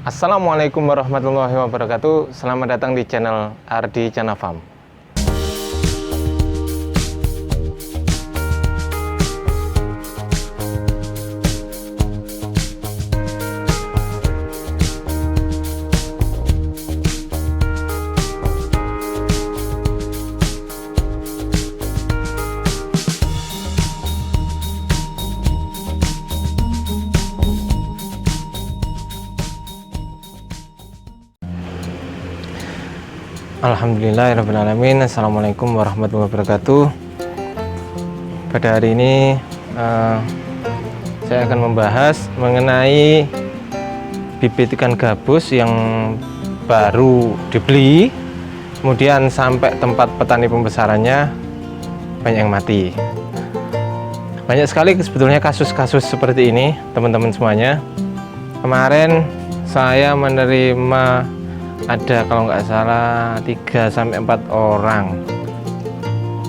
Assalamualaikum warahmatullahi wabarakatuh. Selamat datang di channel Ardi Chana Farm. Alhamdulillahirrahmanirrahim. Assalamualaikum warahmatullahi wabarakatuh. Pada hari ini saya akan membahas mengenai bibit ikan gabus yang baru dibeli, kemudian sampai tempat petani pembesarannya banyak yang mati. Banyak sekali sebetulnya kasus-kasus seperti ini, teman-teman semuanya. Kemarin saya menerima ada kalau nggak salah 3-4 orang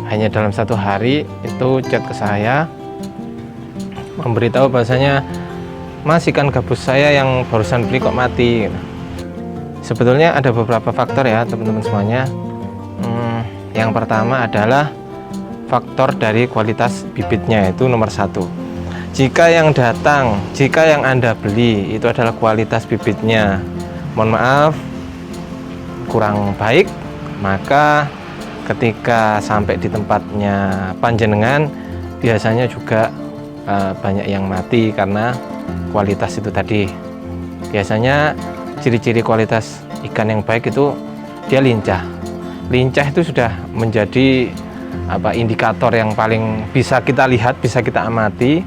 hanya dalam satu hari itu chat ke saya memberitahu bahwasanya Mas, ikan gabus saya yang barusan beli kok mati. Sebetulnya ada beberapa faktor ya teman-teman semuanya. Yang pertama adalah faktor dari kualitas bibitnya, itu nomor satu. Jika yang Anda beli itu adalah kualitas bibitnya, mohon maaf, kurang baik, maka ketika sampai di tempatnya panjenengan biasanya juga banyak yang mati karena kualitas itu tadi. Biasanya ciri-ciri kualitas ikan yang baik itu dia lincah. Lincah itu sudah menjadi indikator yang paling bisa kita lihat, bisa kita amati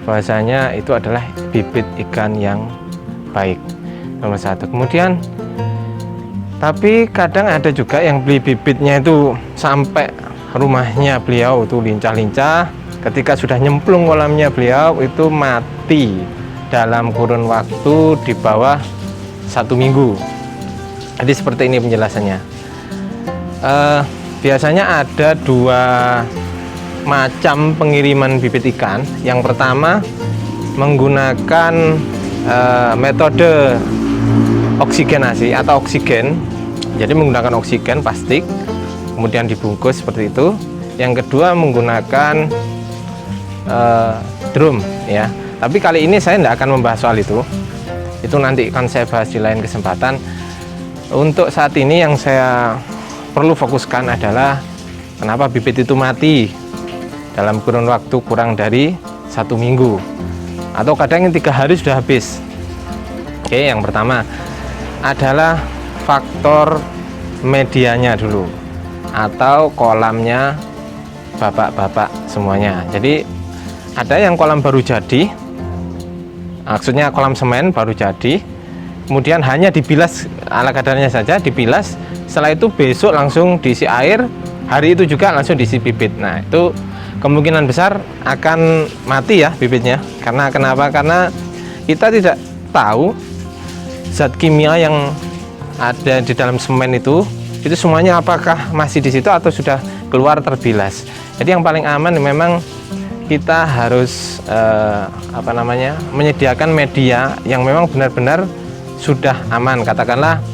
bahwasanya itu adalah bibit ikan yang baik, nomor satu. Kemudian tapi kadang ada juga yang beli bibitnya itu sampai rumahnya beliau itu lincah-lincah, ketika sudah nyemplung kolamnya beliau itu mati dalam kurun waktu di bawah 1 minggu. Jadi seperti ini penjelasannya. Biasanya ada 2 macam pengiriman bibit ikan. Yang pertama menggunakan metode oksigenasi atau oksigen. Jadi menggunakan oksigen plastik kemudian dibungkus seperti itu. Yang kedua menggunakan drum ya. Tapi kali ini saya tidak akan membahas soal itu. Itu nanti akan saya bahas di lain kesempatan. Untuk saat ini yang saya perlu fokuskan adalah kenapa bibit itu mati dalam kurun waktu kurang dari 1 minggu atau kadang yang 3 hari sudah habis. Oke, yang pertama adalah faktor medianya dulu atau kolamnya bapak-bapak semuanya. Jadi ada yang kolam baru jadi, maksudnya kolam semen baru jadi, kemudian hanya dibilas ala kadarnya saja, dibilas, setelah itu besok langsung diisi air, hari itu juga langsung diisi bibit. Nah itu kemungkinan besar akan mati ya bibitnya. Karena kenapa? Karena kita tidak tahu zat kimia yang ada di dalam semen itu semuanya apakah masih di situ atau sudah keluar terbilas. Jadi yang paling aman memang kita harus menyediakan media yang memang benar-benar sudah aman. Katakanlah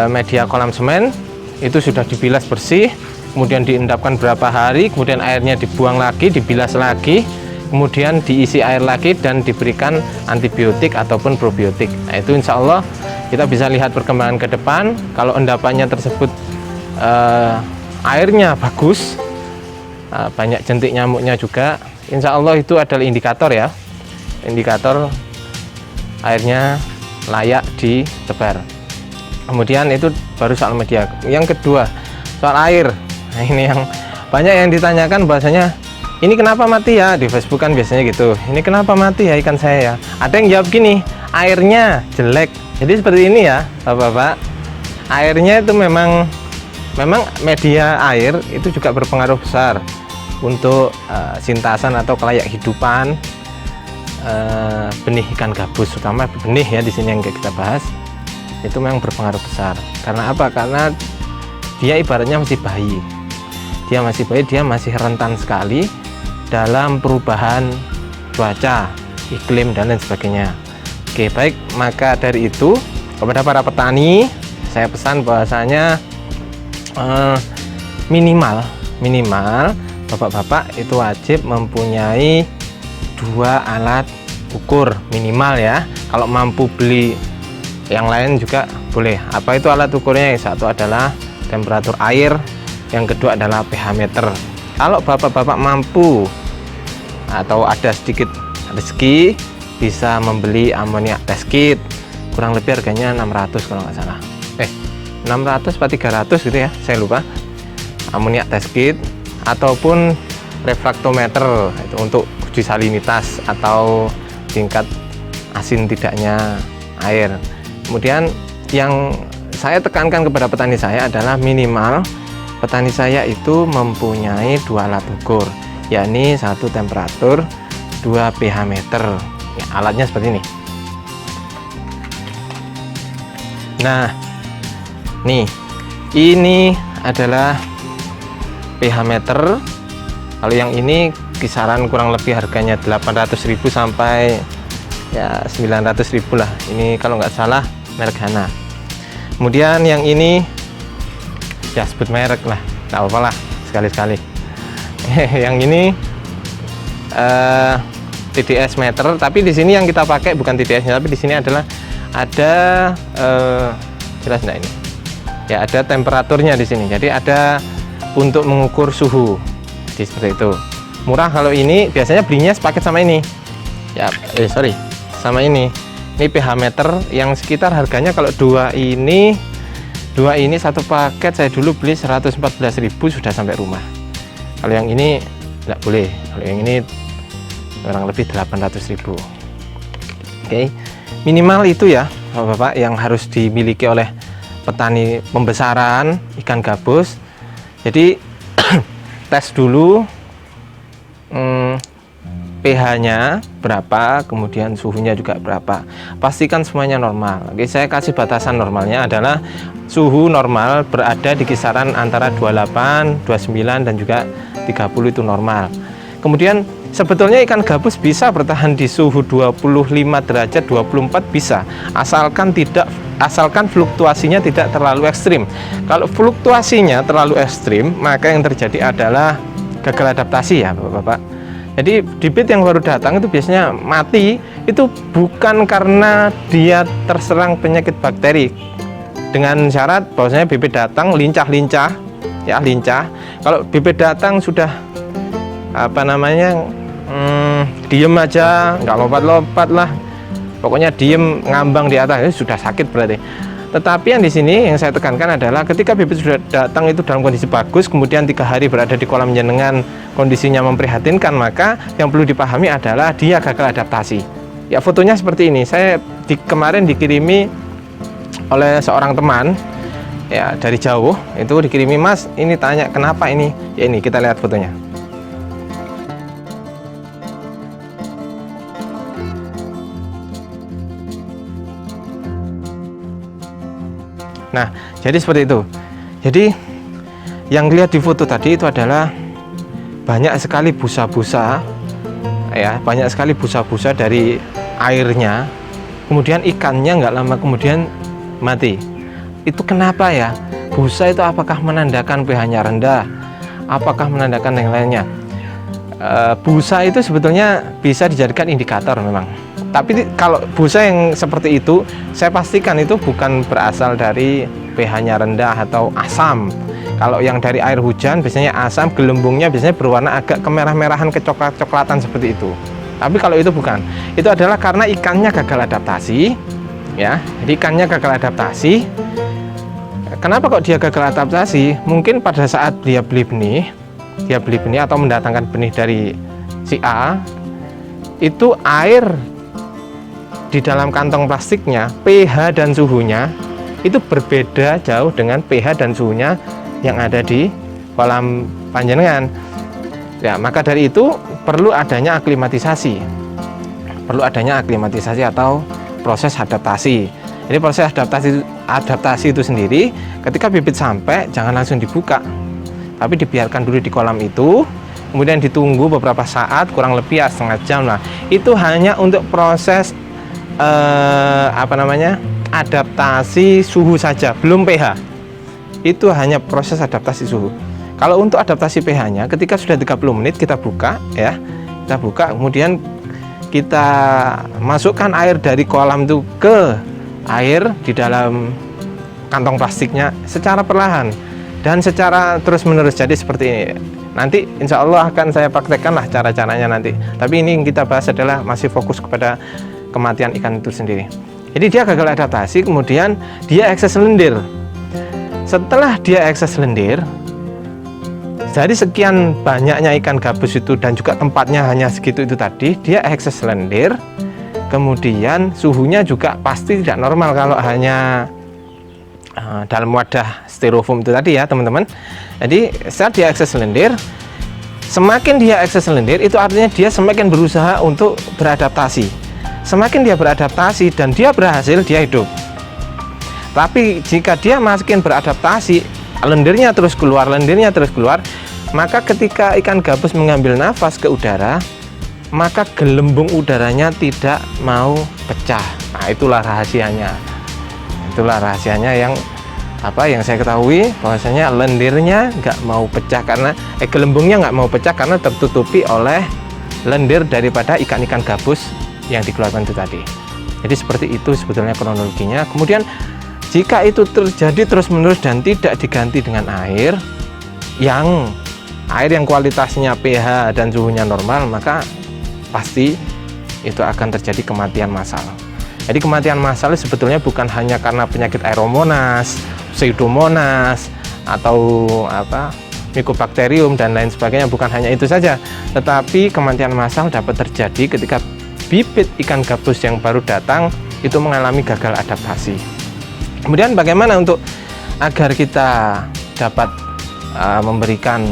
media kolam semen itu sudah dibilas bersih, kemudian diendapkan berapa hari, kemudian airnya dibuang lagi, dibilas lagi, kemudian diisi air lagi dan diberikan antibiotik ataupun probiotik. Nah itu insya Allah kita bisa lihat perkembangan ke depan. Kalau endapannya tersebut airnya bagus, banyak jentik nyamuknya juga, insya Allah itu adalah indikator ya, indikator airnya layak ditebar. Kemudian itu baru soal media. Yang kedua soal air. Nah ini yang banyak yang ditanyakan bahwasanya ini kenapa mati ya, di Facebook kan biasanya gitu, ini kenapa mati ya ikan saya ya. Ada yang jawab gini, airnya jelek. Jadi seperti ini ya bapak-bapak, airnya itu memang media air itu juga berpengaruh besar untuk sintasan atau kelayak hidupan benih ikan gabus, terutama benih ya di sini yang kita bahas, itu memang berpengaruh besar. Karena apa? Karena dia ibaratnya masih bayi, dia masih rentan sekali dalam perubahan cuaca, iklim dan lain sebagainya. Oke, baik, maka dari itu kepada para petani saya pesan bahwasanya minimal bapak-bapak itu wajib mempunyai 2 alat ukur minimal ya. Kalau mampu beli yang lain juga boleh. Apa itu alat ukurnya? Yang satu adalah temperatur air, yang kedua adalah pH meter. Kalau bapak-bapak mampu atau ada sedikit rezeki bisa membeli amoniak test kit, kurang lebih harganya 600 kalau nggak salah, 600 atau 300 gitu ya, saya lupa. Amoniak test kit ataupun refraktometer itu untuk uji salinitas atau tingkat asin tidaknya air. Kemudian yang saya tekankan kepada petani saya adalah minimal petani saya itu mempunyai 2 alat ukur, yakni 1 temperatur, 2 pH meter ya, alatnya seperti ini. Nah nih, ini adalah pH meter. Kalau yang ini kisaran kurang lebih harganya 800.000 sampai ya 900.000 lah, ini kalau nggak salah merek Hana. Kemudian yang ini ya sebut merek lah, nggak apa-apa lah sekali-sekali. Yang ini TDS meter, tapi di sini yang kita pakai bukan TDS-nya, tapi di sini adalah ada jelas enggak ini? Ya ada temperaturnya di sini. Jadi ada untuk mengukur suhu. Jadi seperti itu. Murah kalau ini, biasanya belinya sepaket sama ini. Ya, sama ini. Ini pH meter yang sekitar harganya kalau dua ini satu paket saya dulu beli 114.000 sudah sampai rumah. Kalau yang ini enggak boleh. Kalau yang ini kurang lebih 800.000. Oke, minimal itu ya Bapak yang harus dimiliki oleh petani pembesaran ikan gabus. Jadi tes dulu pH-nya berapa, kemudian suhunya juga berapa, pastikan semuanya normal. Oke, saya kasih batasan normalnya adalah suhu normal berada di kisaran antara 28, 29 dan juga 30 itu normal. Kemudian sebetulnya ikan gabus bisa bertahan di suhu 25 derajat, 24 bisa, asalkan fluktuasinya tidak terlalu ekstrim. Kalau fluktuasinya terlalu ekstrim, maka yang terjadi adalah gagal adaptasi ya Bapak-bapak. Jadi bibit yang baru datang itu biasanya mati, itu bukan karena dia terserang penyakit bakteri, dengan syarat bahwasanya bibit datang lincah. Kalau bibit datang sudah diem aja, nggak lompat-lompat lah, pokoknya diem ngambang di atas, itu sudah sakit berarti. Tetapi yang di sini yang saya tekankan adalah ketika bibit sudah datang itu dalam kondisi bagus, kemudian 3 hari berada di kolam jenengan, kondisinya memprihatinkan, maka yang perlu dipahami adalah dia gagal adaptasi. Ya fotonya seperti ini. Saya kemarin dikirimi oleh seorang teman ya dari jauh, itu dikirimi, Mas ini tanya kenapa ini, ya ini kita lihat fotonya. Nah, jadi seperti itu. Jadi yang lihat di foto tadi itu adalah banyak sekali busa-busa ya, banyak sekali busa-busa dari airnya. Kemudian ikannya nggak lama kemudian mati. Itu kenapa ya? Busa itu apakah menandakan pH-nya rendah? Apakah menandakan yang lainnya? Busa itu sebetulnya bisa dijadikan indikator memang. Tapi kalau busa yang seperti itu, saya pastikan itu bukan berasal dari pH-nya rendah atau asam. Kalau yang dari air hujan biasanya asam, gelembungnya biasanya berwarna agak kemerah-merahan, kecoklat-coklatan seperti itu. Tapi kalau itu bukan, itu adalah karena ikannya gagal adaptasi, ya. Jadi ikannya gagal adaptasi. Kenapa kok dia gagal adaptasi? Mungkin pada saat dia beli benih atau mendatangkan benih dari si A, itu air di dalam kantong plastiknya, pH dan suhunya itu berbeda jauh dengan pH dan suhunya yang ada di kolam panjenengan. Ya, maka dari itu perlu adanya aklimatisasi. Atau proses adaptasi. Jadi proses adaptasi itu sendiri, ketika bibit sampai jangan langsung dibuka, tapi dibiarkan dulu di kolam itu, kemudian ditunggu beberapa saat, kurang lebih setengah jam lah. Itu hanya untuk proses apa namanya, adaptasi suhu saja, belum pH. Itu hanya proses adaptasi suhu. Kalau untuk adaptasi pH-nya, ketika sudah 30 menit kita buka ya, kita buka, kemudian kita masukkan air dari kolam itu ke air di dalam kantong plastiknya secara perlahan dan secara terus-menerus. Jadi seperti ini. Nanti insya Allah akan saya praktekkan lah cara-caranya nanti. Tapi ini yang kita bahas adalah masih fokus kepada kematian ikan itu sendiri. Jadi dia gagal adaptasi, kemudian dia ekses lendir. Setelah dia ekses lendir, dari sekian banyaknya ikan gabus itu dan juga tempatnya hanya segitu itu tadi, dia ekses lendir. Kemudian suhunya juga pasti tidak normal kalau hanya dalam wadah styrofoam itu tadi ya teman-teman. Jadi saat dia ekses lendir, semakin dia ekses lendir itu artinya dia semakin berusaha untuk beradaptasi. Semakin dia beradaptasi dan dia berhasil, dia hidup. Tapi jika dia makin beradaptasi, lendirnya terus keluar, maka ketika ikan gabus mengambil nafas ke udara, maka gelembung udaranya tidak mau pecah. Nah, itulah rahasianya. Itulah rahasianya yang saya ketahui, bahwasanya lendirnya nggak mau pecah karena gelembungnya nggak mau pecah karena tertutupi oleh lendir daripada ikan-ikan gabus yang dikeluarkan itu tadi. Jadi seperti itu sebetulnya kronologinya. Kemudian jika itu terjadi terus-menerus dan tidak diganti dengan air yang kualitasnya pH dan suhunya normal, maka pasti itu akan terjadi kematian massal. Jadi kematian massal sebetulnya bukan hanya karena penyakit Aeromonas, Pseudomonas, atau Mycobacterium dan lain sebagainya, bukan hanya itu saja. Tetapi kematian massal dapat terjadi ketika bibit ikan gabus yang baru datang itu mengalami gagal adaptasi. Kemudian bagaimana untuk agar kita dapat memberikan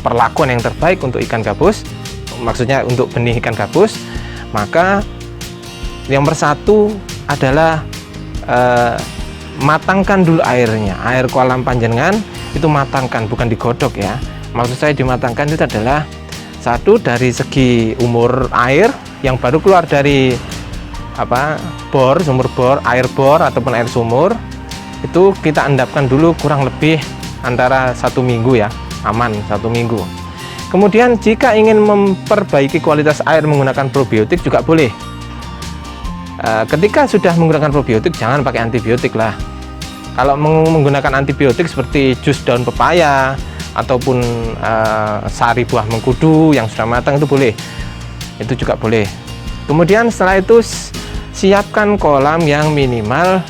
perlakuan yang terbaik untuk ikan gabus, maksudnya untuk benih ikan gabus, maka yang persatu adalah matangkan dulu airnya. Air kolam panjenengan itu matangkan, bukan digodok ya. Maksud saya dimatangkan itu adalah satu, dari segi umur air yang baru keluar dari sumur bor, air bor ataupun air sumur, itu kita endapkan dulu kurang lebih antara 1 minggu ya, aman 1 minggu. Kemudian jika ingin memperbaiki kualitas air menggunakan probiotik juga boleh. Ketika sudah menggunakan probiotik, jangan pakai antibiotik lah. Kalau menggunakan antibiotik seperti jus daun pepaya ataupun sari buah mengkudu yang sudah matang itu boleh, itu juga boleh. Kemudian setelah itu siapkan kolam yang minimal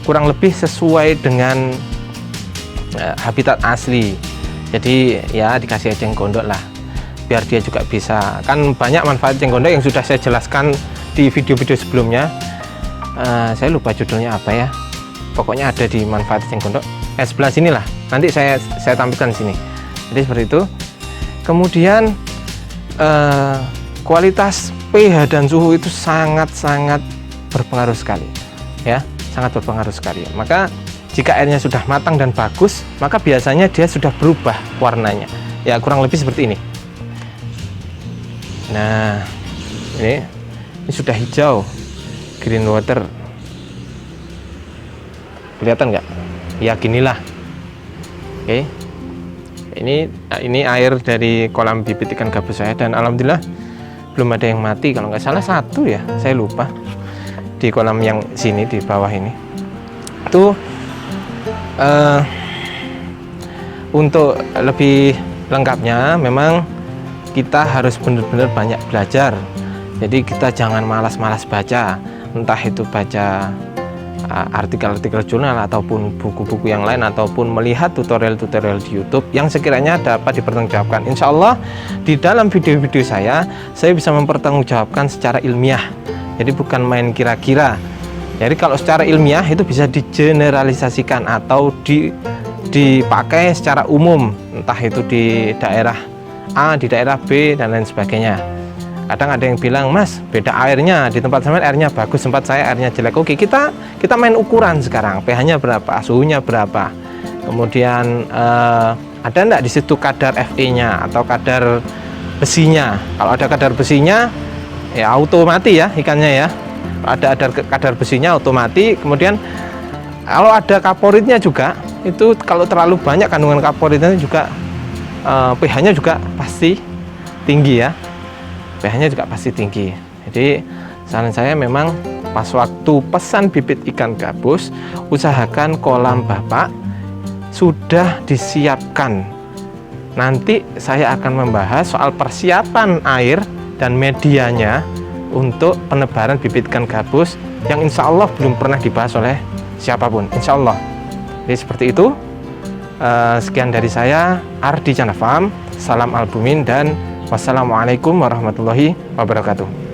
kurang lebih sesuai dengan habitat asli. Jadi ya dikasih eceng gondok lah, biar dia juga bisa, kan banyak manfaat eceng gondok yang sudah saya jelaskan di video-video sebelumnya. Saya lupa judulnya apa ya, pokoknya ada di manfaat eceng gondok. Sebelah sini lah, nanti saya tampilkan sini. Jadi seperti itu. Kemudian kualitas pH dan suhu itu sangat-sangat berpengaruh sekali ya, sangat berpengaruh sekali. Maka jika airnya sudah matang dan bagus, maka biasanya dia sudah berubah warnanya ya, kurang lebih seperti ini. Nah, ini sudah hijau, green water, kelihatan nggak? Ya ginilah. Oke, ini air dari kolam bibit ikan gabus saya, dan alhamdulillah belum ada yang mati. Kalau nggak salah 1 ya, saya lupa, di kolam yang sini di bawah ini. Itu untuk lebih lengkapnya memang kita harus benar-benar banyak belajar. Jadi kita jangan malas-malas baca, entah itu baca artikel-artikel jurnal ataupun buku-buku yang lain, ataupun melihat tutorial-tutorial di YouTube yang sekiranya dapat dipertanggungjawabkan. Insya Allah di dalam video-video saya bisa mempertanggungjawabkan secara ilmiah. Jadi bukan main kira-kira. Jadi kalau secara ilmiah itu bisa digeneralisasikan atau dipakai secara umum, entah itu di daerah A, di daerah B, dan lain sebagainya. Kadang ada yang bilang, Mas, beda airnya, di tempat saya airnya bagus, tempat saya airnya jelek. Oke, kita main ukuran sekarang, pH-nya berapa, suhunya berapa, kemudian ada enggak di situ kadar Fe-nya atau kadar besinya. Kalau ada kadar besinya, ya auto mati ya ikannya ya. Ada kadar besinya auto mati. Kemudian kalau ada kaporitnya juga, itu kalau terlalu banyak kandungan kaporitnya juga pH-nya juga pasti tinggi ya. pH-nya juga pasti tinggi. Jadi saran saya memang pas waktu pesan bibit ikan gabus, usahakan kolam Bapak sudah disiapkan. Nanti saya akan membahas soal persiapan air dan medianya untuk penebaran bibit ikan gabus yang insya Allah belum pernah dibahas oleh siapapun, insya Allah. Jadi seperti itu. Sekian dari saya, Ardi Chana Farm. Salam albumin dan wassalamualaikum warahmatullahi wabarakatuh.